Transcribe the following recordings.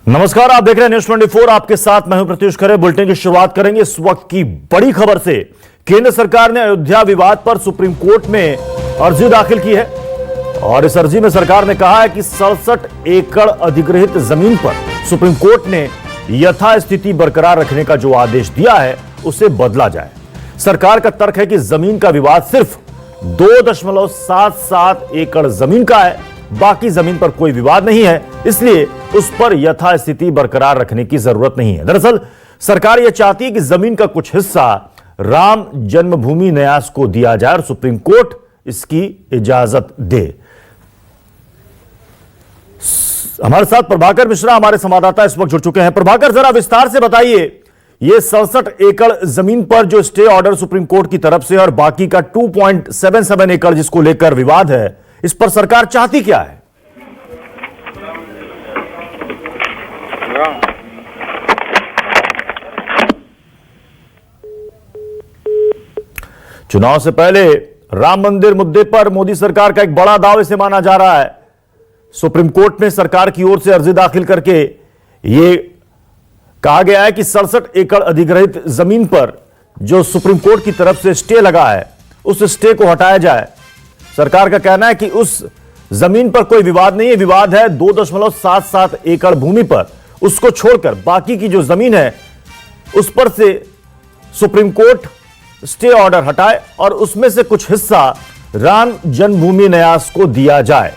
नमस्कार, आप देख रहे हैं न्यूज 24। आपके साथ मैं हूं प्रत्युष खरे। बुलेटिन की शुरुआत करेंगे इस वक्त की बड़ी खबर से। केंद्र सरकार ने अयोध्या विवाद पर सुप्रीम कोर्ट में अर्जी दाखिल की है और इस अर्जी में सरकार ने कहा है कि 67 एकड़ अधिग्रहित जमीन पर सुप्रीम कोर्ट ने यथास्थिति बरकरार रखने का जो आदेश दिया है उसे बदला जाए। सरकार का तर्क है कि जमीन का विवाद सिर्फ 2.77 एकड़ जमीन का है, बाकी जमीन पर कोई विवाद नहीं है, इसलिए उस पर यथास्थिति बरकरार रखने की जरूरत नहीं है। दरअसल सरकार यह चाहती है कि जमीन का कुछ हिस्सा राम जन्मभूमि न्यास को दिया जाए और सुप्रीम कोर्ट इसकी इजाजत दे। हमारे साथ प्रभाकर मिश्रा हमारे संवाददाता इस वक्त जुड़ चुके हैं। प्रभाकर, जरा विस्तार से बताइए, ये 67 एकड़ जमीन पर जो स्टे ऑर्डर सुप्रीम कोर्ट की तरफ से और बाकी का 2.77 एकड़ जिसको लेकर विवाद है, इस पर सरकार चाहती क्या है? चुनाव से पहले राम मंदिर मुद्दे पर मोदी सरकार का एक बड़ा दाव इसे माना जा रहा है। सुप्रीम कोर्ट में सरकार की ओर से अर्जी दाखिल करके यह कहा गया है कि 67 एकड़ अधिग्रहित जमीन पर जो सुप्रीम कोर्ट की तरफ से स्टे लगा है उस स्टे को हटाया जाए। सरकार का कहना है कि उस जमीन पर कोई विवाद नहीं है, विवाद है 2.77 एकड़ भूमि पर, उसको छोड़कर बाकी की जो जमीन है उस पर से सुप्रीम कोर्ट स्टे ऑर्डर हटाए और उसमें से कुछ हिस्सा राम जन्मभूमि न्यास को दिया जाए।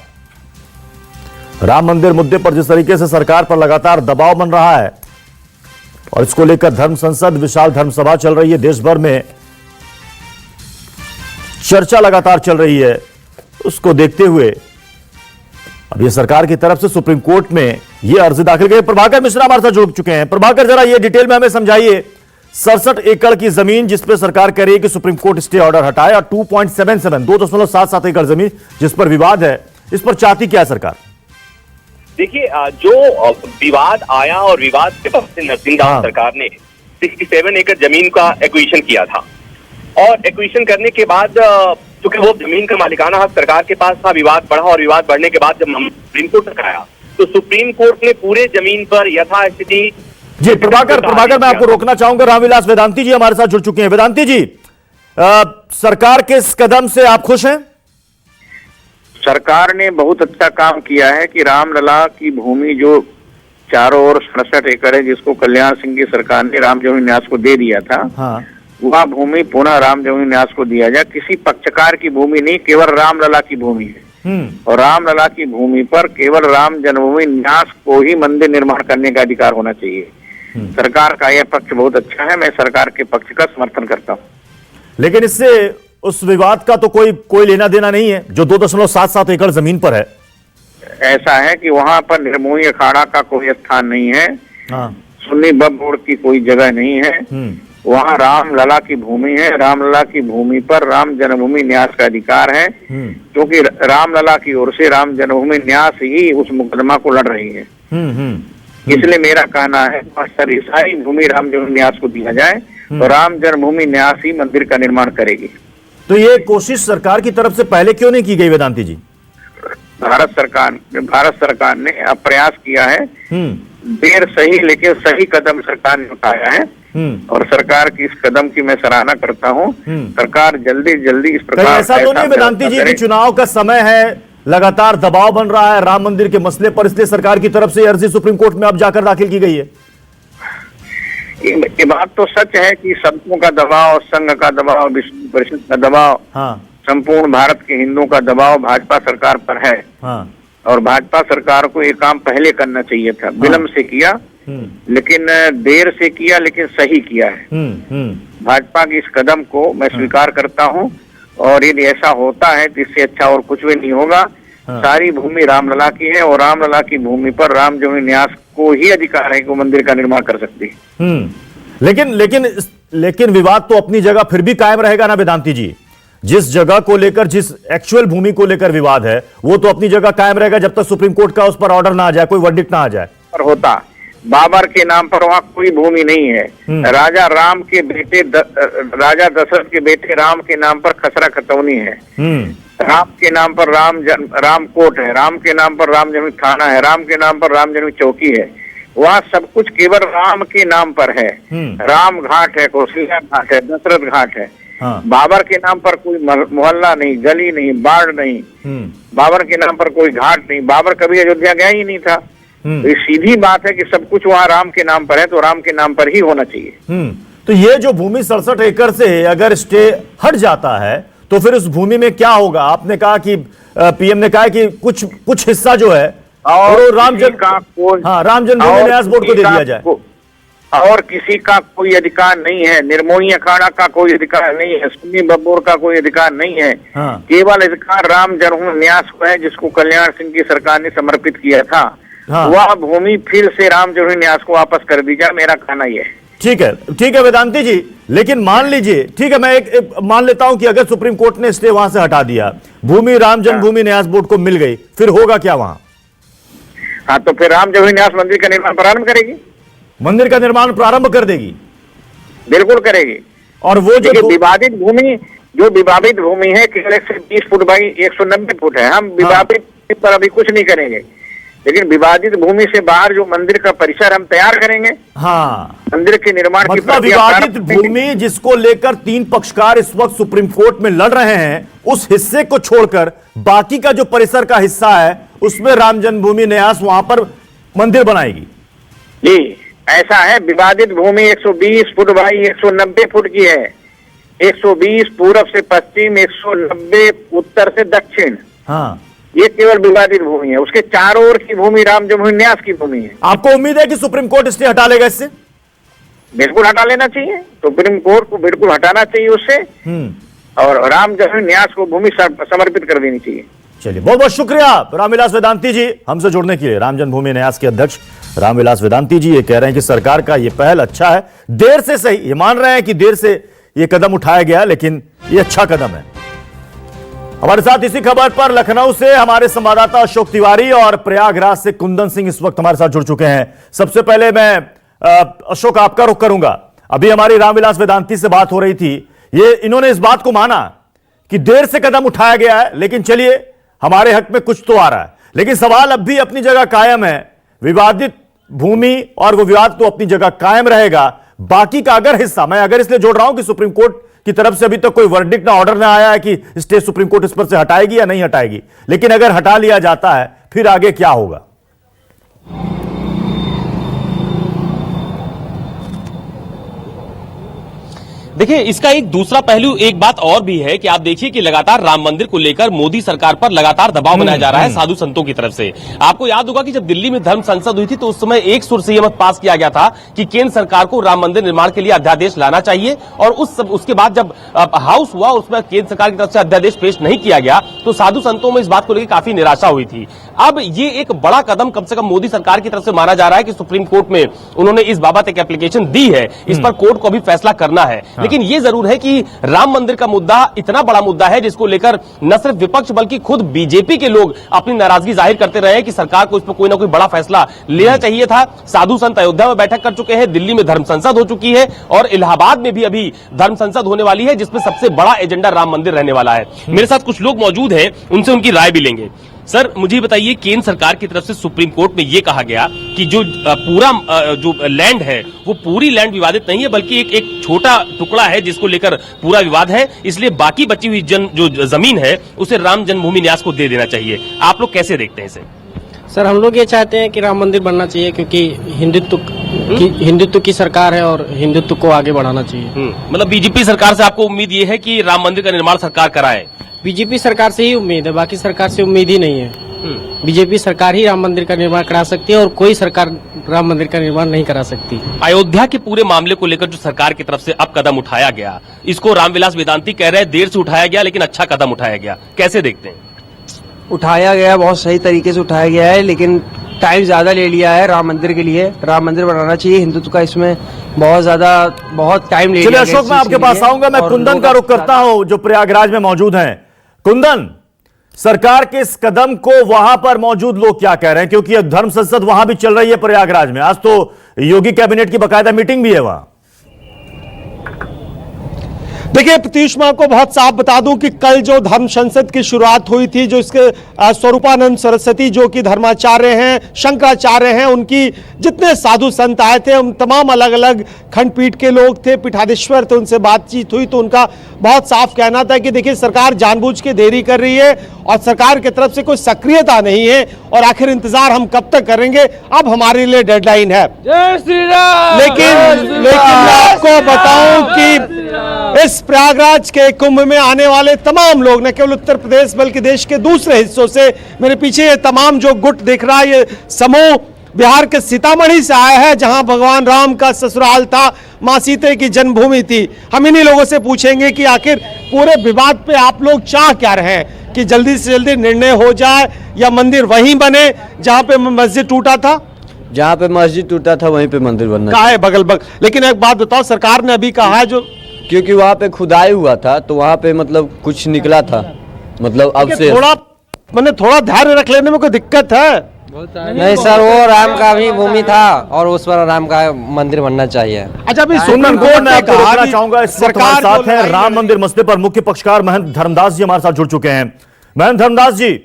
राम मंदिर मुद्दे पर जिस तरीके से सरकार पर लगातार दबाव बन रहा है और इसको लेकर धर्म संसद, विशाल धर्म सभा चल रही है, देश भर में चर्चा लगातार चल रही है, उसको देखते हुए अब ये सरकार की तरफ से सुप्रीम कोर्ट में यह अर्जी दाखिल की। प्रभाकर मिश्रा हमारे साथ जुड़ चुके हैं। प्रभाकर, जरा ये डिटेल में हमें समझाइए, 67 एकड़ की जमीन जिस पर सरकार कह रही है कि सुप्रीम कोर्ट स्टे ऑर्डर हटाए और 2.77 एकड़ जमीन जिस पर विवाद है, इस पर चाहती क्या है सरकार? देखिए, जो विवाद आया और विवाद के बाद से नरसिंह सरकार ने 67 एकड़ जमीन का एक्विजिशन किया था और एक्विजिशन करने के बाद चूंकि वो जमीन का मालिकाना हक सरकार के पास था, विवाद बढ़ा और विवाद बढ़ने के बाद जब सुप्रीम कोर्ट तक आया तो सुप्रीम कोर्ट ने पूरे जमीन पर यथास्थिति। जी प्रभाकर, मैं आपको रोकना चाहूंगा। रामविलास वेदांती जी हमारे साथ जुड़ चुके हैं। वेदांती जी, सरकार के इस कदम से आप खुश हैं? सरकार ने बहुत अच्छा काम किया है कि रामलला की भूमि जो चारों ओर 67 एकड़ है जिसको कल्याण सिंह की सरकार ने राम जन्मभूमि न्यास को दे दिया था, हाँ। वह भूमि पुनः राम जन्मभूमि न्यास को दिया जाए। किसी पक्षकार की भूमि नहीं, केवल रामलला की भूमि है और रामलला की भूमि पर केवल राम जन्मभूमि न्यास को ही मंदिर निर्माण करने का अधिकार होना चाहिए। सरकार का यह पक्ष बहुत अच्छा है, मैं सरकार के पक्ष का समर्थन करता हूँ। लेकिन इससे उस विवाद का तो कोई लेना देना नहीं है जो 2.77 एकड़ जमीन पर है। ऐसा है कि वहां पर निर्मोही अखाड़ा का कोई स्थान नहीं है, हाँ। सुन्नी बब बोर्ड की कोई जगह नहीं है, वहाँ रामलला की भूमि है। रामलला की भूमि पर राम जन्मभूमि न्यास का अधिकार है, क्योंकि रामलला की ओर से राम जन्मभूमि न्यास ही उस मुकदमा को लड़ रही है। इसलिए मेरा कहना है सारी भूमि राम जन्मभूमि न्यास को दिया जाए और राम जन्मभूमि न्यास ही मंदिर का निर्माण करेगी। तो ये कोशिश सरकार की तरफ से पहले क्यों नहीं की गई वेदांती जी? भारत सरकार ने अब प्रयास किया है, देर सही लेकिन सही कदम सरकार ने उठाया है और सरकार की इस कदम की मैं सराहना करता हूं। सरकार जल्दी इस प्रकार ऐसा तो नहीं वेदांती जी कि चुनाव का समय है, लगातार दबाव बन रहा है राम मंदिर के मसले पर, इसलिए सरकार की तरफ से अर्जी सुप्रीम कोर्ट में अब जाकर दाखिल की गई है? ये बात तो सच है कि संतों का दबाव, संघ का दबाव, विश्व परिषद का दबाव, हाँ। संपूर्ण भारत के हिंदुओं का दबाव भाजपा सरकार पर है, हाँ। और भाजपा सरकार को ये काम पहले करना चाहिए था, विलंब से किया, लेकिन देर से किया लेकिन सही किया है। भाजपा की इस कदम को मैं स्वीकार करता हूं और यदि ऐसा होता है तो इससे अच्छा और कुछ भी नहीं होगा। सारी भूमि रामलला की है और रामलला की भूमि पर राम जन्मभूमि न्यास को ही अधिकार है कि वो मंदिर का निर्माण कर सकती है। लेकिन विवाद तो अपनी जगह फिर भी कायम रहेगा ना वेदांती जी? जिस जगह को लेकर, जिस एक्चुअल भूमि को लेकर विवाद है वो तो अपनी जगह कायम रहेगा जब तक सुप्रीम कोर्ट का उस पर ऑर्डर ना आ जाए, कोई वर्डिक्ट ना आ जाए। पर होता बाबर के नाम पर वहाँ कोई भूमि नहीं है। राजा दशरथ के बेटे राम के नाम पर खसरा खतौनी है, राम के नाम पर राम कोट है, राम के नाम पर राम जन्मभूमि थाना है, राम के नाम पर राम जन्मभूमि चौकी है। वहाँ सब कुछ केवल राम के नाम पर है। राम घाट है, कौशल्या घाट है, दशरथ घाट है। हाँ। बाबर के नाम पर कोई मोहल्ला नहीं, गली नहीं, बाड़ नहीं। बाबर के नाम पर कोई घाट नहीं। बाबर कभी अयोध्या गया ही नहीं था। तो ये सीधी बात है कि सब कुछ वहाँ राम के नाम पर है, तो राम के नाम पर ही होना चाहिए। तो ये जो भूमि 67 एकड़ से अगर स्टे हट जाता है तो फिर उस भूमि में क्या होगा? आपने कहा कि पीएम ने कहा कि कुछ हिस्सा जो है और राम जन्मभूमि न्यास बोर्ड को दे दिया जाए, और किसी का कोई अधिकार नहीं है। निर्मोही अखाड़ा का कोई अधिकार नहीं है, सुन्नी बब्बोर का कोई अधिकार नहीं है। हाँ। केवल अधिकार राम जन्मभूमि न्यास को है, जिसको कल्याण सिंह की सरकार ने समर्पित किया था। हाँ। वह भूमि फिर से राम जन्मभूमि न्यास को वापस कर दी जाए, मेरा कहना यह है। ठीक है वेदांती जी, लेकिन मान लीजिए, ठीक है, मैं एक मान लेता हूं कि अगर सुप्रीम कोर्ट ने स्टे वहां से हटा दिया, भूमि राम जन्मभूमि न्यास बोर्ड को मिल गई, फिर होगा क्या वहां? हाँ, तो फिर राम जन्मभूमि न्यास मंदिर का निर्माण प्रारंभ करेगी। मंदिर का निर्माण प्रारंभ कर देगी, बिल्कुल करेगी। और वो जो विवादित भूमि है केवल 120 फुट बाई 190 फुट है। हम विवादित पर अभी कुछ नहीं करेंगे, लेकिन विवादित भूमि से बाहर जो मंदिर का परिसर हम तैयार करेंगे। हाँ, मंदिर के निर्माण की मतलब विवादित भूमि जिसको लेकर 3 पक्षकार इस वक्त सुप्रीम कोर्ट में लड़ रहे हैं, उस हिस्से को छोड़कर बाकी का जो परिसर का हिस्सा है उसमें राम जन्मभूमि न्यास वहां पर मंदिर बनाएगी। जी, ऐसा है। विवादित भूमि 120 फुट बाई 190 फुट की है। 120 पूरब से पश्चिम, 190 उत्तर से दक्षिण। हाँ, ये केवल विवादित भूमि है। उसके चारों ओर की भूमि राम जन्मभूमि न्यास की भूमि है। आपको उम्मीद है कि सुप्रीम कोर्ट स्टे हटा लेगा इससे? बिल्कुल हटा लेना चाहिए, सुप्रीम कोर्ट को बिल्कुल हटाना चाहिए उससे, और राम जन्मभूमि न्यास को भूमि समर्पित कर देनी चाहिए। चलिए, बहुत बहुत शुक्रिया रामविलास वेदांती जी हमसे जुड़ने के लिए। राम जन्मभूमि न्यास के अध्यक्ष रामविलास वेदांती जी ये कह रहे हैं कि सरकार का ये पहल अच्छा है, देर से सही, ये मान रहे हैं कि देर से ये कदम उठाया गया, लेकिन ये अच्छा कदम है। हमारे साथ इसी खबर पर लखनऊ से हमारे संवाददाता अशोक तिवारी और प्रयागराज से कुंदन सिंह इस वक्त हमारे साथ जुड़ चुके हैं। सबसे पहले मैं अशोक आपका रुख करूंगा। अभी हमारी रामविलास वेदांती से बात हो रही थी, ये इन्होंने इस बात को माना कि देर से कदम उठाया गया है, लेकिन चलिए हमारे हक में कुछ तो आ रहा है। लेकिन सवाल अब भी अपनी जगह कायम है, विवादित भूमि और वो विवाद तो अपनी जगह कायम रहेगा। बाकी का अगर हिस्सा, मैं अगर इसलिए जोड़ रहा हूं कि सुप्रीम कोर्ट की तरफ से अभी तक कोई वर्डिक्ट ना ऑर्डर ना आया है कि स्टे सुप्रीम कोर्ट इस पर से हटाएगी या नहीं हटाएगी, लेकिन अगर हटा लिया जाता है फिर आगे क्या होगा? देखिए, इसका एक दूसरा पहलू, एक बात और भी है कि आप देखिए कि लगातार राम मंदिर को लेकर मोदी सरकार पर लगातार दबाव बनाया जा रहा है साधु संतों की तरफ से। आपको याद होगा कि जब दिल्ली में धर्म संसद हुई थी तो उस समय एक सुर से यह मत पास किया गया था कि केंद्र सरकार को राम मंदिर निर्माण के लिए अध्यादेश लाना चाहिए, और उसके बाद जब हाउस हुआ उसमें केंद्र सरकार की तरफ से अध्यादेश पेश नहीं किया गया तो साधु संतों में इस बात को लेकर काफी निराशा हुई थी। अब ये एक बड़ा कदम कम से कम मोदी सरकार की तरफ से माना जा रहा है कि सुप्रीम कोर्ट में उन्होंने इस बाबत एक एप्लीकेशन दी है, इस पर कोर्ट को अभी फैसला करना है। लेकिन ये जरूर है कि राम मंदिर का मुद्दा इतना बड़ा मुद्दा है जिसको लेकर न सिर्फ विपक्ष बल्कि खुद बीजेपी के लोग अपनी नाराजगी जाहिर करते रहे कि सरकार को इस पर कोई ना कोई बड़ा फैसला लेना चाहिए था। साधु संत अयोध्या में बैठक कर चुके हैं, दिल्ली में धर्म संसद हो चुकी है और इलाहाबाद में भी अभी धर्म संसद होने वाली है, जिसमें सबसे बड़ा एजेंडा राम मंदिर रहने वाला है। मेरे साथ कुछ लोग मौजूद हैं, उनसे उनकी राय भी लेंगे। सर, मुझे बताइए, केंद्र सरकार की तरफ से सुप्रीम कोर्ट में यह कहा गया कि जो पूरा जो लैंड है वो पूरी लैंड विवादित नहीं है, बल्कि एक छोटा टुकड़ा है जिसको लेकर पूरा विवाद है, इसलिए बाकी बची हुई जो जमीन है उसे राम जन्मभूमि न्यास को दे देना चाहिए। आप लोग कैसे देखते हैं इसे? सर, हम लोग ये चाहते हैं कि राम मंदिर बनना चाहिए, क्योंकि हिंदुत्व की सरकार है और हिंदुत्व को आगे बढ़ाना चाहिए। मतलब बीजेपी सरकार से आपको उम्मीद ये है कि राम मंदिर का निर्माण सरकार कराए? बीजेपी सरकार से ही उम्मीद है, बाकी सरकार से उम्मीद ही नहीं है। बीजेपी सरकार ही राम मंदिर का निर्माण करा सकती है और कोई सरकार राम मंदिर का निर्माण नहीं करा सकती। अयोध्या के पूरे मामले को लेकर जो सरकार की तरफ से अब कदम उठाया गया, इसको रामविलास वेदांती कह रहे हैं देर से उठाया गया लेकिन अच्छा कदम उठाया गया, कैसे देखते हैं? उठाया गया, बहुत सही तरीके से उठाया गया है, लेकिन टाइम ज्यादा ले लिया है राम मंदिर के लिए। राम मंदिर बनाना चाहिए, हिंदुत्व का इसमें बहुत टाइम ले लिया। अशोक, मैं आपके पास आऊंगा, मैं कुंदन का रुख करता हूं जो प्रयागराज में मौजूद हैं। कुंदन, सरकार के इस कदम को वहां पर मौजूद लोग क्या कह रहे हैं, क्योंकि धर्म संसद वहां भी चल रही है प्रयागराज में, आज तो योगी कैबिनेट की बाकायदा मीटिंग भी है वहां। देखिए प्रतीश, मैं आपको बहुत साफ बता दूं कि कल जो धर्म संसद की शुरुआत हुई थी, जो इसके स्वरूपानंद सरस्वती जो कि धर्माचार्य हैं, शंकराचार्य हैं, उनकी जितने साधु संत आए थे, उन तमाम अलग अलग खंडपीठ के लोग थे, पीठाधीश्वर थे, उनसे बातचीत हुई तो उनका बहुत साफ कहना था कि देखिए सरकार जानबूझ के देरी कर रही है और सरकार की तरफ से कोई सक्रियता नहीं है और आखिर इंतजार हम कब तक करेंगे, अब हमारे लिए डेडलाइन है। लेकिन मैं आपको बताऊं कि इस प्रयागराज के कुंभ में आने वाले तमाम लोग न केवल उत्तर प्रदेश बल्कि देश के दूसरे हिस्सों से, मेरे पीछे ये तमाम जो गुट दिख रहा है, ये समूह बिहार के सीतामढ़ी से आया है, जहां भगवान राम का ससुराल था, मां सीते की जन्मभूमि थी। हम इन्हीं लोगों से पूछेंगे कि आखिर पूरे विवाद पे आप लोग चाह क्या रहे हैं, कि जल्दी से जल्दी निर्णय हो जाए या मंदिर वहीं बने जहां पे मस्जिद टूटा था? जहाँ पे मस्जिद टूटा था वहीं पे मंदिर बनना कहा है बगल बगल। लेकिन एक बात बताओ, सरकार ने अभी कहा है जो, क्योंकि वहाँ पे खुदाई हुआ था तो वहाँ पे मतलब कुछ निकला था, मतलब अब से थोड़ा मैंने थोड़ा धैर्य रख लेने में कोई दिक्कत है? नहीं सर, वो राम का भी भूमि था और उस पर राम का मंदिर बनना चाहिए। अच्छा, अभी सुप्रीम कोर्ट ने कहा देखना चाहूंगा, इस वक्त हमारे साथ हैं राम मंदिर मसले पर मुख्य पक्षकार महंत धर्मदास जी हमारे साथ जुड़ चुके हैं। महंत धर्मदास जी,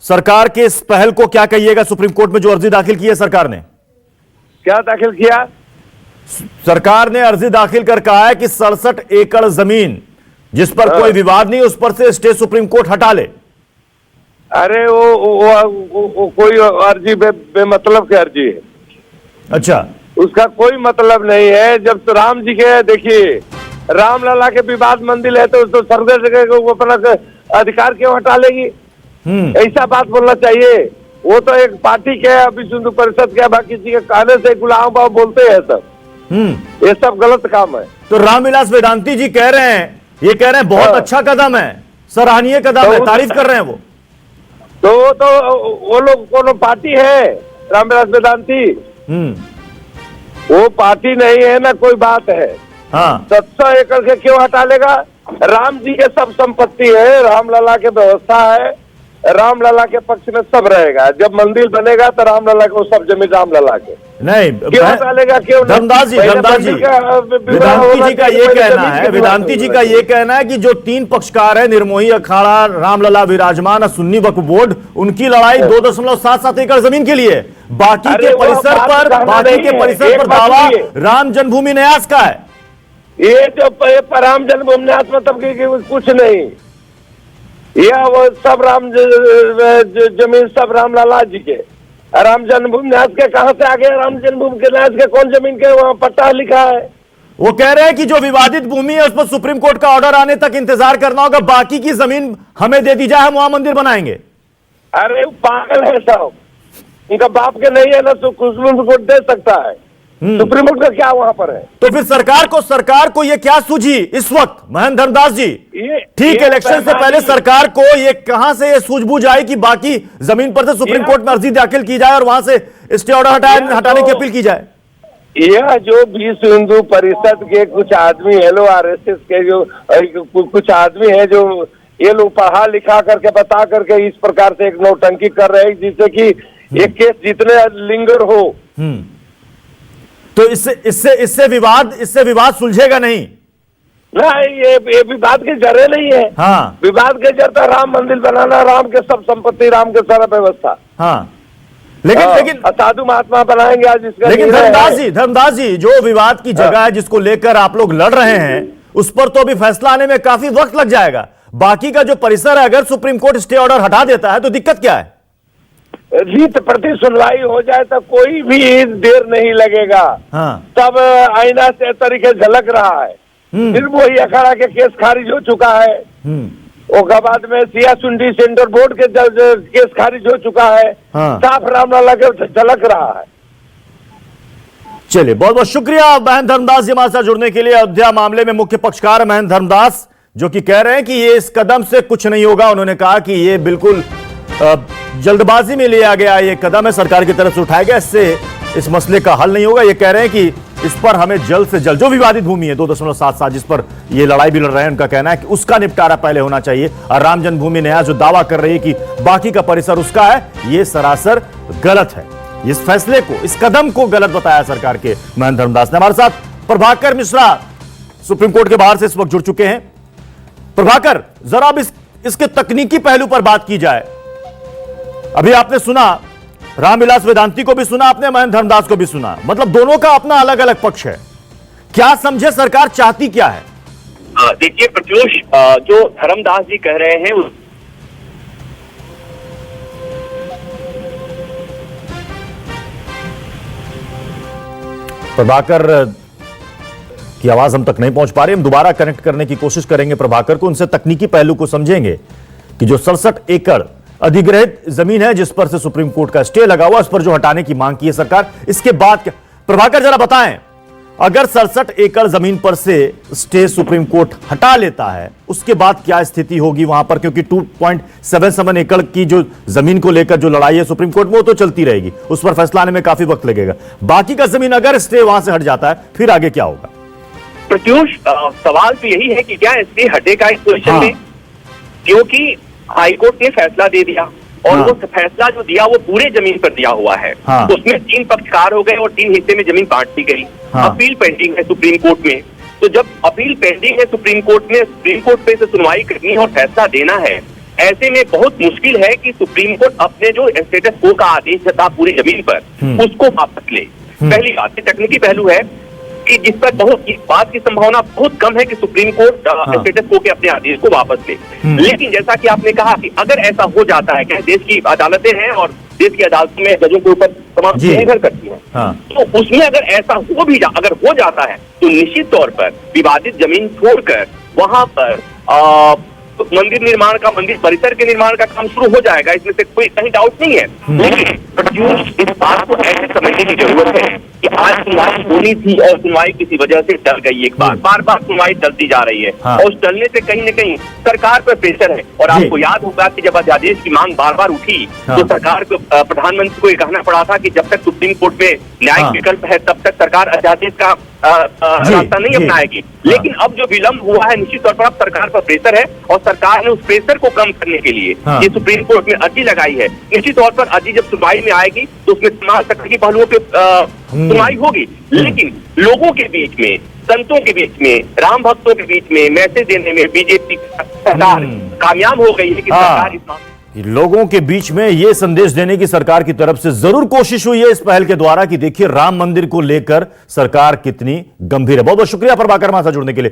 सरकार के इस पहल को क्या कहिएगा? सुप्रीम कोर्ट में जो अर्जी दाखिल की है सरकार ने, क्या दाखिल किया? सरकार ने अर्जी दाखिल कर कहा है कि 67 एकड़ जमीन जिस पर कोई विवाद नहीं, उस पर से स्टे सुप्रीम कोर्ट हटा ले। अरे वो कोई अर्जी बेमतलब की अर्जी है। अच्छा, उसका कोई मतलब नहीं है। जब तो राम जी के, देखिए रामलला के विवाद मंदिर है तो सरकार को अपना अधिकार क्यों हटा लेगी? ऐसा बात बोलना चाहिए। वो तो एक पार्टी के, विश्व हिंदू परिषद के, बाकी किसी के कहने से गुलाम बाब बोलते हैं सब। ये सब गलत काम है। तो रामविलास वेदांती जी कह रहे हैं, ये कह रहे हैं बहुत अच्छा कदम है, सराहनीय कदम है, तारीफ कर रहे हैं वो। तो वो लोग कौन पार्टी है? रामविलास वेदांती वो पार्टी नहीं है ना, कोई बात है। हाँ, 700 एकड़ के क्यों हटा लेगा? राम जी के सब संपत्ति है, रामलला के व्यवस्था है, रामलला के पक्ष में सब रहेगा। जब मंदिर बनेगा तो रामलला को सब जमीन रामलला के नहीं क्यों हटा लेगा? क्यों? धर्मदास जी वेदांती जी का ये कहना है, वेदांती जी का ये कहना है कि जो 3 पक्षकार है, निर्मोही अखाड़ा, रामलला विराजमान और सुन्नी वक्फ बोर्ड, उनकी लड़ाई 2.77 एकड़ जमीन के लिए, बाकी के परिसर पर दावा राम जन्मभूमि न्यास का है। ये जो राम जन्मभूमि न्यास मतलब कि कुछ नहीं, यह वो सब राम जमीन सब रामलला जी के। राम जन्मभूमि न्यास के कहां से आ गए? राम जन्मभूमि के न्यास के कौन जमीन के वहां पट्टा लिखा है? वो कह रहे हैं कि जो विवादित भूमि है उस पर सुप्रीम कोर्ट का ऑर्डर आने तक इंतजार करना होगा, बाकी की जमीन हमें दे दी जाए, हम वहां मंदिर बनाएंगे। अरे पागल है सब, उनका बाप के नहीं है ना, तो सुप्रीम कोर्ट दे सकता है। सुप्रीम कोर्ट का क्या वहां पर है? तो फिर सरकार को ये क्या सूझी इस वक्त? महंत धर्मदास जी, ठीक इलेक्शन से पहले सरकार को ये कहां से ये सूझबूझ आई कि बाकी जमीन पर से सुप्रीम कोर्ट में अर्जी दाखिल की जाए और वहां से स्टे ऑर्डर हटाने की अपील की जाए? यह जो विश्व हिंदू परिषद के कुछ आदमी है, लो RSS के जो कुछ आदमी है, जो ये लोग पढ़ा लिखा करके बता करके इस प्रकार से एक नौटंकी कर रहे हैं जिससे कि एक केस जितने लिंगर हो। तो इससे विवाद सुलझेगा नहीं? नहीं, ये विवाद के जरे नहीं है। हाँ, विवाद के जर तो राम मंदिर बनाना, राम के सब संपत्ति, राम के सारा व्यवस्था। हाँ, लेकिन साधु महात्मा बनाएंगे आज इसका। लेकिन धर्मदास जी जो विवाद की जगह है जिसको लेकर आप लोग लड़ रहे हैं, उस पर तो अभी फैसला आने में काफी वक्त लग जाएगा। बाकी का जो परिसर है, अगर सुप्रीम कोर्ट स्टे ऑर्डर हटा देता है तो दिक्कत क्या है? रीत प्रति सुनवाई हो जाए तो कोई भी देर नहीं लगेगा। हाँ, सब आईना से तरीके झलक रहा है। फिर वही अखाड़ा के केस खारिज हो चुका है। उसके बाद में सिया सुंडी सेंटर बोर्ड के केस खारिज हो चुका है। हाँ। साफ रामलला के झलक रहा है। चलिए, बहुत बहुत शुक्रिया महंत धर्मदास जी हमारे साथ जुड़ने के लिए। अयोध्या मामले में मुख्य पक्षकार महंत धर्मदास जो कि कह रहे हैं कि ये इस कदम से कुछ नहीं होगा। उन्होंने कहा कि ये बिल्कुल जल्दबाजी में लिया गया ये कदम है, सरकार की तरफ से उठाया गया, इससे इस मसले का हल नहीं होगा। ये कह रहे हैं कि इस पर हमें जल्द से जल्द, जो विवादित भूमि है 2.77 जिस पर ये लड़ाई भी लड़ रहे हैं, उनका कहना है कि उसका निपटारा पहले होना चाहिए। और राम जन्मभूमि न्यास जो दावा कर रही है कि बाकी का परिसर उसका है, ये सरासर गलत है। इस फैसले को, इस कदम को गलत बताया सरकार के महंत धर्मदास ने। हमारे साथ प्रभाकर मिश्रा सुप्रीम कोर्ट के बाहर से इस वक्त जुड़ चुके हैं। प्रभाकर, जरा अब इसके तकनीकी पहलू पर बात की जाए। अभी आपने सुना, रामविलास वेदांती को भी सुना आपने, महेंद्र धर्मदास को भी सुना, मतलब दोनों का अपना अलग अलग पक्ष है। क्या समझे सरकार चाहती क्या है? देखिए प्रत्युष, जो धर्मदास जी कह रहे हैं प्रभाकर की आवाज हम तक नहीं पहुंच पा रही। हम दोबारा कनेक्ट करने की कोशिश करेंगे प्रभाकर को, उनसे तकनीकी पहलू को समझेंगे कि जो 67 एकड़ अधिग्रहित जमीन है जिस पर से सुप्रीम कोर्ट का स्टे लगा हुआ, इस पर जो हटाने की मांग की है सरकार, इसके बाद क्या? प्रभाकर जरा बताएं, अगर 67 एकड़ जमीन पर से स्टे सुप्रीम कोर्ट हटा लेता है उसके बाद क्या स्थिति होगी वहां पर? क्योंकि 2.77 एकड़ की जो जमीन को लेकर जो लड़ाई है सुप्रीम कोर्ट में, वो तो चलती रहेगी, उस पर फैसला आने में काफी वक्त लगेगा। बाकी का जमीन अगर स्टे वहां से हट जाता है फिर आगे क्या होगा? प्रत्युष, सवाल तो यही है कि क्या स्टे हटेगा इस पोजीशन में, क्योंकि हाईकोर्ट ने फैसला दे दिया और वो फैसला जो दिया वो पूरे जमीन पर दिया हुआ है। उसमें 3 पक्षकार हो गए और 3 हिस्से में जमीन बांट दी गई। अपील पेंडिंग है सुप्रीम कोर्ट में, तो जब अपील पेंडिंग है सुप्रीम कोर्ट में, सुप्रीम कोर्ट पे से सुनवाई करनी है और फैसला देना है, ऐसे में बहुत मुश्किल है कि सुप्रीम कोर्ट अपने जो स्टेटस को का आदेश था पूरी जमीन पर उसको वापस ले। पहली बात तकनीकी पहलू है कि जिस पर बहुत इस बात की संभावना बहुत कम है कि सुप्रीम कोर्ट स्टेटस को के अपने आदेश को वापस ले। लेकिन जैसा कि आपने कहा कि अगर ऐसा हो जाता है, क्या देश की अदालतें हैं और देश की अदालतों में जजों के ऊपर तमाम निर्भर करती है, तो उसमें अगर ऐसा अगर हो जाता है तो निश्चित तौर पर विवादित जमीन छोड़कर वहां पर मंदिर निर्माण का, मंदिर परिसर के निर्माण का काम शुरू हो जाएगा, इसमें से कोई कहीं डाउट नहीं है। लेकिन इस बात को ऐसे समझने की जरूरत है कि आज सुनवाई होनी थी और सुनवाई किसी वजह से टल गई। एक बार बार सुनवाई टलती जा रही है और उस टलने से कहीं न कहीं सरकार पर प्रेशर है। और आपको याद होगा कि जब अध्यादेश की मांग बार बार उठी तो सरकार को, प्रधानमंत्री को ये कहना पड़ा था कि जब तक सुप्रीम कोर्ट में न्यायिक विकल्प है तब तक सरकार अध्यादेश का रास्ता नहीं अपनाएगी। लेकिन अब जो विलंब हुआ है, निश्चित तौर पर अब सरकार पर प्रेशर है और सरकार ने उस प्रेशर को कम करने के लिए ये सुप्रीम कोर्ट में अर्जी लगाई है। निश्चित तौर पर अर्जी जब सुनवाई में आएगी तो उसमें तमाम तकनीकी पहलुओं पे सुनवाई होगी, लेकिन लोगों के बीच में, संतों के बीच में, राम भक्तों के बीच में मैसेज देने में बीजेपी सरकार कामयाब हो गई है कि सरकार इस लोगों के बीच में यह संदेश देने की सरकार की तरफ से जरूर कोशिश हुई है इस पहल के द्वारा कि देखिए राम मंदिर को लेकर सरकार कितनी गंभीर है। बहुत बहुत शुक्रिया प्रभाकर मासा जुड़ने के लिए।